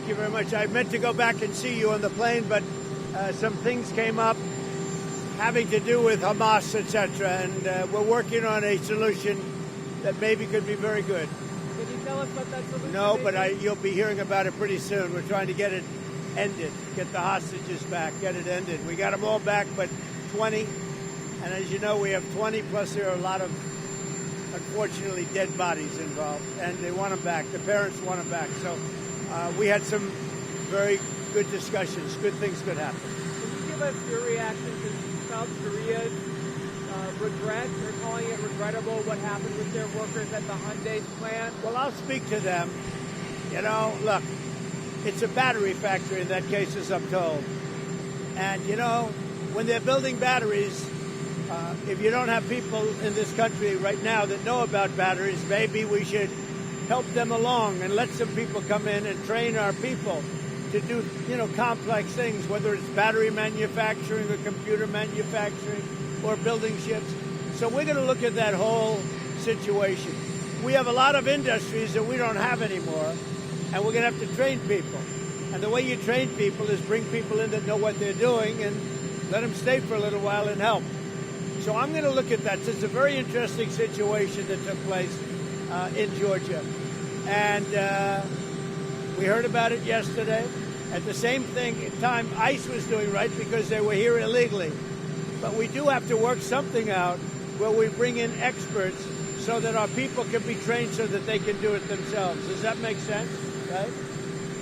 Thank you very much. I meant to go back and see you on the plane, but some things came up having to do with Hamas, etc., and we're working on a solution that maybe could be very good. Can you tell us what that solution is? No, but you'll be hearing about it pretty soon. We're trying to get it ended, get the hostages back, get it ended. We got them all back, but 20. And as you know, we have 20, plus there are a lot of, unfortunately, dead bodies involved. And they want them back. The parents want them back. So we had some very good discussions. Good things could happen. Can you give us your reaction to South Korea's regret? They're calling it regrettable what happened with their workers at the Hyundai plant. Well, I'll speak to them. You know, look, it's a battery factory in that case, as I'm told. And, you know, when they're building batteries, if you don't have people in this country right now that know about batteries, maybe we should help them along and let some people come in and train our people to do, you know, complex things, whether it's battery manufacturing or computer manufacturing or building ships. So we're going to look at that whole situation. We have a lot of industries that we don't have anymore, and we're going to have to train people. And the way you train people is bring people in that know what they're doing and let them stay for a little while and help. So I'm going to look at that. It's a very interesting situation that took place in Georgia. And we heard about it yesterday. At the same time, ICE was doing right because they were here illegally. But we do have to work something out where we bring in experts so that our people can be trained so that they can do it themselves. Does that make sense? Right?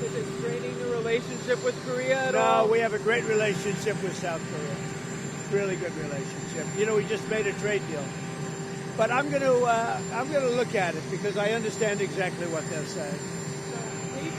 Is it straining the relationship with Korea at all? No, we have a great relationship with South Korea. Really good relationship. You know, we just made a trade deal. But I'm going to look at it because I understand exactly what they're saying. So, page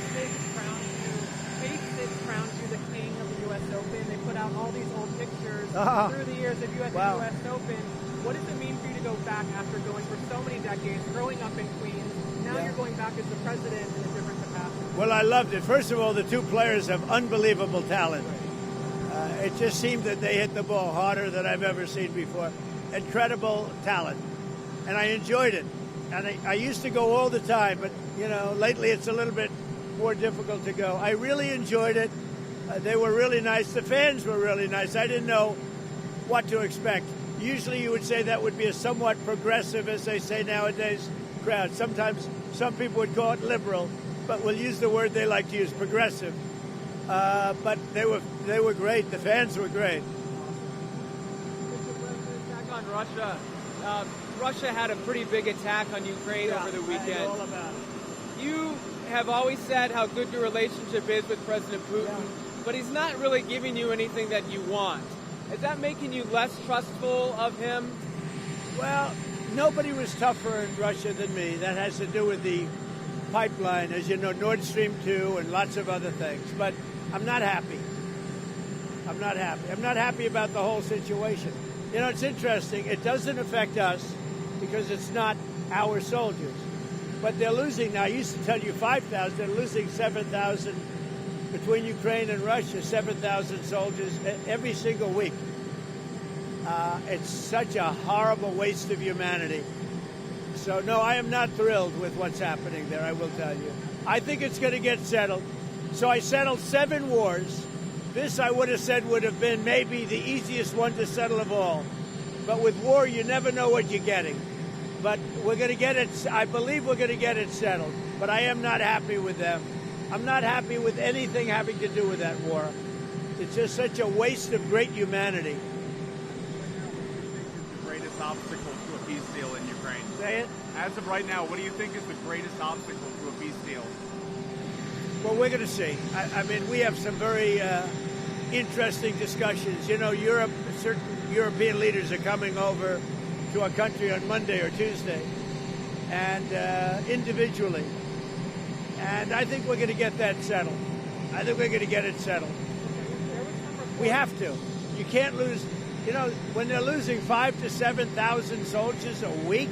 6 crowns you the king of the U.S. Open. They put out all these old pictures through the years of U.S. Wow. U.S. Open. What does it mean for you to go back after going for so many decades, growing up in Queens? Now you're going back as the president in a different capacity. Well, I loved it. First of all, the two players have unbelievable talent. It just seemed that they hit the ball harder than I've ever seen before. Incredible talent. And I enjoyed it. And I used to go all the time, but, you know, lately it's a little bit more difficult to go. I really enjoyed it. They were really nice. The fans were really nice. I didn't know what to expect. Usually you would say that would be a somewhat progressive, as they say nowadays, crowd. Sometimes some people would call it liberal, but we'll use the word they like to use, progressive. But they were great. The fans were great. Mr. President, back on Russia. Russia had a pretty big attack on Ukraine over the weekend. I know all about it. You have always said how good your relationship is with President Putin, but he's not really giving you anything that you want. Is that making you less trustful of him? Well, nobody was tougher in Russia than me. That has to do with the pipeline, as you know, Nord Stream 2 and lots of other things. But I'm not happy. I'm not happy. I'm not happy about the whole situation. You know, it's interesting. It doesn't affect us because it's not our soldiers. But they're losing now. I used to tell you 5,000. They're losing 7,000 between Ukraine and Russia, 7,000 soldiers every single week. It's such a horrible waste of humanity. So, no, I am not thrilled with what's happening there, I will tell you. I think it's going to get settled. So I settled 7 wars. This, I would have said, would have been maybe the easiest one to settle of all. But with war, you never know what you're getting. But we're going to get it, I believe we're going to get it settled. But I am not happy with them. I'm not happy with anything having to do with that war. It's just such a waste of great humanity. The greatest obstacle to a peace deal in Ukraine? Say it? As of right now, what do you think is the greatest obstacle to a peace deal? Well, we're going to see. I mean, we have some very interesting discussions. You know, Europe, certain European leaders are coming over to our country on Monday or Tuesday, and individually. And I think we're going to get that settled. I think we're going to get it settled. We have to. You can't lose. You know, when they're losing 5,000 to 7,000 soldiers a week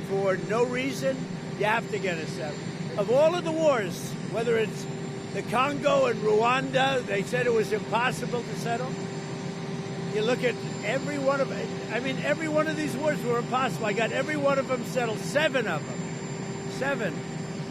for no reason, you have to get it settled. Of all of the wars, whether it's the Congo and Rwanda, they said it was impossible to settle. You look at every one of it. I mean, every one of these wars were impossible. I got every one of them settled, 7 of them. 7.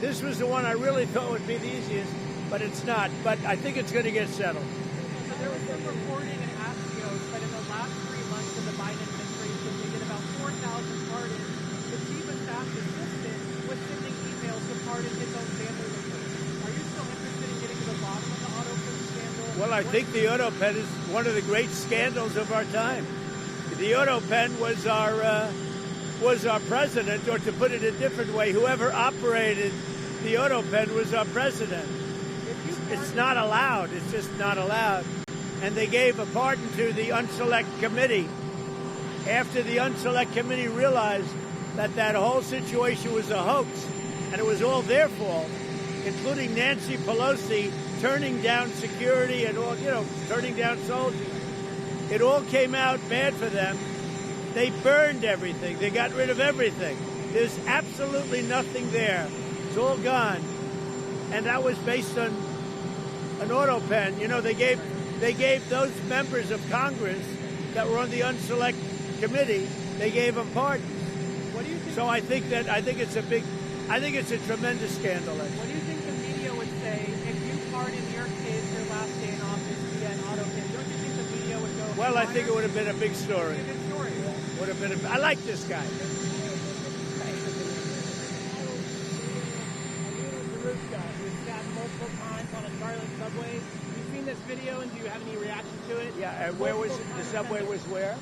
This was the one I really thought would be the easiest. but it's not. But I think it's going to get settled. So there was some reporting in Axios that in the last 3 months of the Biden administration, they did about 4,000 pardons. The chief of staff's assistant was sending emails to pardon his own family members. Are you still interested in getting to the bottom of the Autopen scandal? Well, I think the Autopen is one of the great scandals of our time. The Autopen was our president, or to put it a different way, whoever operated the Autopen was our president. It's not allowed. It's just not allowed. And they gave a pardon to the Unselect Committee after the Unselect Committee realized that that whole situation was a hoax and it was all their fault, including Nancy Pelosi turning down security and all, turning down soldiers. It all came out bad for them. They burned everything. They got rid of everything. There's absolutely nothing there. It's all gone. And that was based on an Autopen. They gave those members of Congress that were on the Unselect Committee, they gave them pardons. What do you think? So I think it's a tremendous scandal. What do you think the media would say if you pardoned your case your last day in office via an Autopen? Don't you think the media would go? Well, I think it would have been a big story. Would have been. I like this guy. Multiple times on a Charlotte subway. You've seen this video, and do you have any reaction to it? Yeah, and where was it? The subway was where?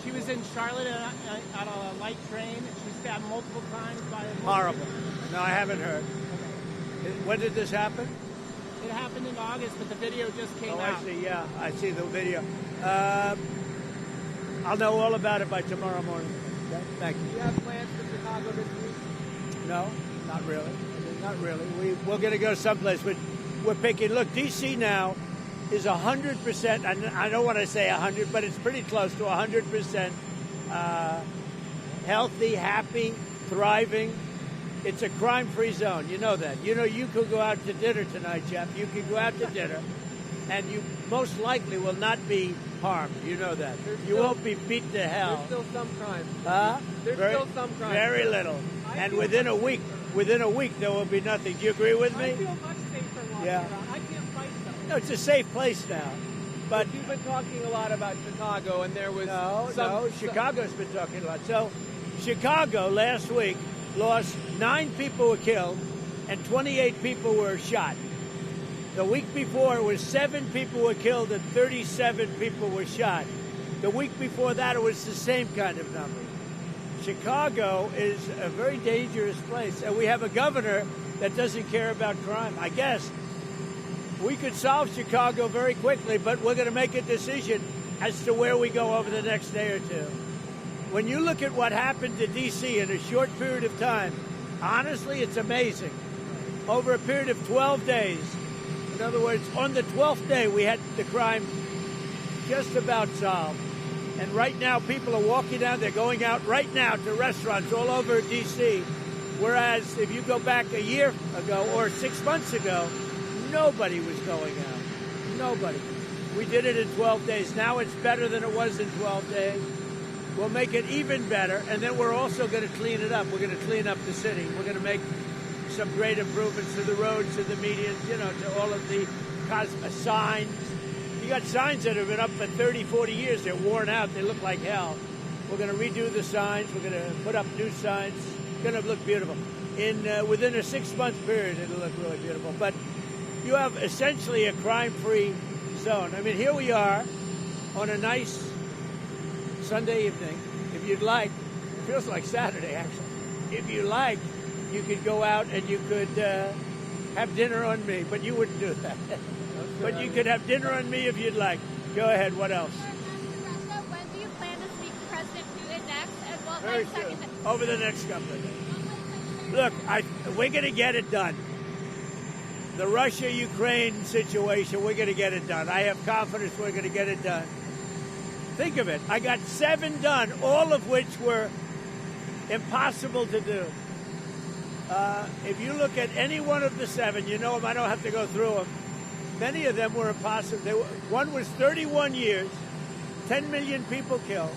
She was in Charlotte on a light train. She stabbed multiple times by a... Horrible. No, I haven't heard. Okay. When did this happen? It happened in August, but the video just came out. I see. Yeah, I see the video. I'll know all about it by tomorrow morning. Okay? Thank you. Do you have plans for Chicago this week? No, not really. Not really. We're going to go someplace, but we're picking. Look, D.C. now is 100%. I don't want to say 100, but it's pretty close to 100% healthy, happy, thriving. It's a crime-free zone. You know that. You could go out to dinner tonight, Jeff. You could go out to dinner, and you most likely will not be harmed. You know that. You won't be beat to hell. There's still some crime. There's still some crime. Very little. And within a week, there will be nothing. Do you agree with me? I feel much safer walking around. I can't fight though. No, it's a safe place now. But you've been talking a lot about Chicago, and there was Chicago's been talking a lot. So Chicago last week lost 9 people were killed and 28 people were shot. The week before it was 7 people were killed and 37 people were shot. The week before that it was the same kind of number. Chicago is a very dangerous place, and we have a governor that doesn't care about crime. I guess we could solve Chicago very quickly, but we're going to make a decision as to where we go over the next day or two. When you look at what happened to D.C. in a short period of time, honestly, it's amazing. Over a period of 12 days, in other words, on the 12th day, we had the crime just about solved. And right now, people are walking down. They're going out right now to restaurants all over D.C., whereas if you go back a year ago or 6 months ago, nobody was going out. Nobody. We did it in 12 days. Now it's better than it was in 12 days. We'll make it even better, and then we're also going to clean it up. We're going to clean up the city. We're going to make some great improvements to the roads, to the medians, to all of the signs. You got signs that have been up for 30, 40 years. They're worn out. They look like hell. We're going to redo the signs. We're going to put up new signs. It's going to look beautiful. Within a 6-month period, it'll look really beautiful. But you have essentially a crime-free zone. I mean, here we are on a nice Sunday evening. If you'd like, it feels like Saturday, actually. If you like, you could go out and you could have dinner on me, but you wouldn't do that. But you could have dinner on me if you'd like. Go ahead. What else? When do you plan to speak to President Putin next? And what Very soon. Over the next couple of days. Look, we're going to get it done. The Russia-Ukraine situation, we're going to get it done. I have confidence we're going to get it done. Think of it. I got 7 done, all of which were impossible to do. If you look at any one of the 7, you know them. I don't have to go through them. Many of them were impossible. One was 31 years, 10 million people killed.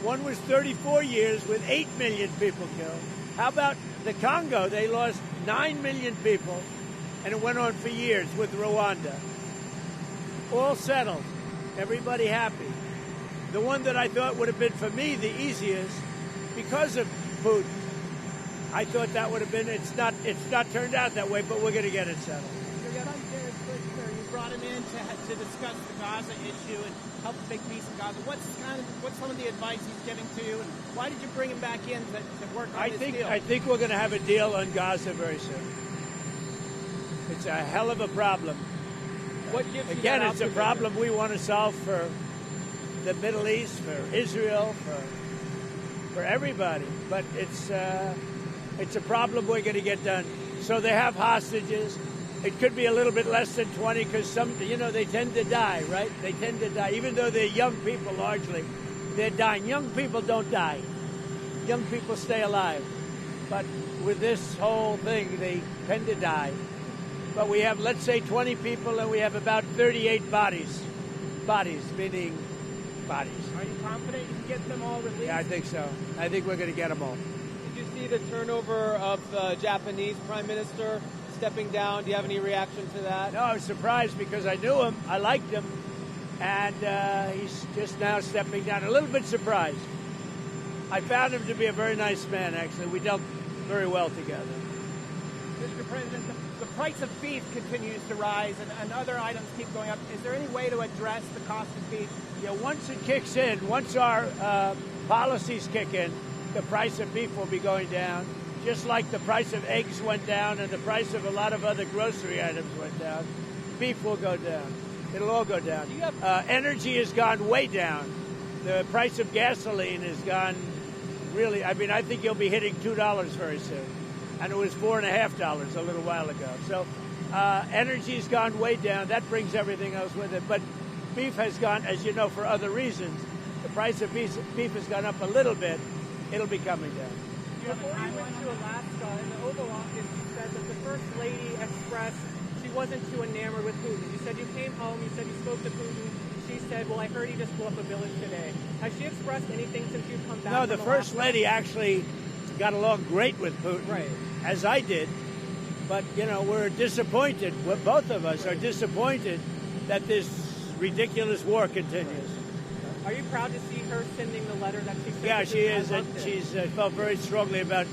One was 34 years with 8 million people killed. How about the Congo? They lost 9 million people, and it went on for years with Rwanda. All settled. Everybody happy. The one that I thought would have been, for me, the easiest, because of Putin, I thought that would have been, it's not turned out that way, but we're going to get it settled. You brought him in to discuss the Gaza issue and help make peace in Gaza. What's some of the advice he's giving to you, and why did you bring him back in to work on this deal? I think we're going to have a deal on Gaza very soon. It's a hell of a problem. What gives you Again, that it's a optimism? problem we want to solve for the Middle East, for Israel, for everybody. But it's a problem we're going to get done. So they have hostages. It could be a little bit less than 20 because they tend to die, right? They tend to die. Even though they're young people largely, they're dying. Young people don't die. Young people stay alive. But with this whole thing, they tend to die. But we have, let's say, 20 people, and we have about 38 bodies. Bodies, meaning bodies. Are you confident you can get them all released? Yeah, I think so. I think we're going to get them all. Did you see the turnover of the Japanese prime minister stepping down? Do you have any reaction to that? No, I was surprised because I knew him, I liked him, and he's just now stepping down. A little bit surprised. I found him to be a very nice man, actually. We dealt very well together. Mr. President, the price of beef continues to rise and other items keep going up. Is there any way to address the cost of beef? Yeah, once it kicks in, once our policies kick in, the price of beef will be going down, just like the price of eggs went down and the price of a lot of other grocery items went down. Beef will go down. It'll all go down. Energy has gone way down. The price of gasoline has gone really, I think you'll be hitting $2 very soon. And it was $4.50 a little while ago. So energy's gone way down. That brings everything else with it. But beef has gone, as you know, for other reasons. The price of beef has gone up a little bit. It'll be coming down. Before you went to Alaska, in the Oval Office, you said that the First Lady expressed she wasn't too enamored with Putin. You said you came home, you said you spoke to Putin. She said, well, I heard he just blew up a village today. Has she expressed anything since you've come back? No, the First Lady actually got along great with Putin, right, as I did. But, we're disappointed. Both of us are disappointed that this ridiculous war continues. Are you proud to see her sending the letter that she sent? Yeah, she is, and she's felt very strongly about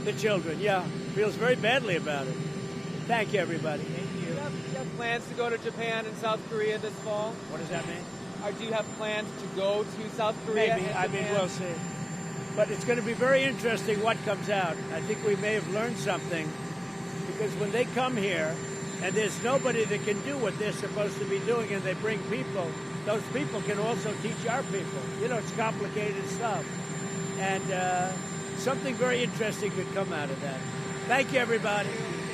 the children. Yeah, feels very badly about it. Thank you, everybody. Thank you. Do you have plans to go to Japan and South Korea this fall? What does that mean? Or do you have plans to go to South Korea? Maybe. We'll see. But it's going to be very interesting what comes out. I think we may have learned something, because when they come here and there's nobody that can do what they're supposed to be doing, and they bring people, those people can also teach our people. It's complicated stuff. And something very interesting could come out of that. Thank you, everybody.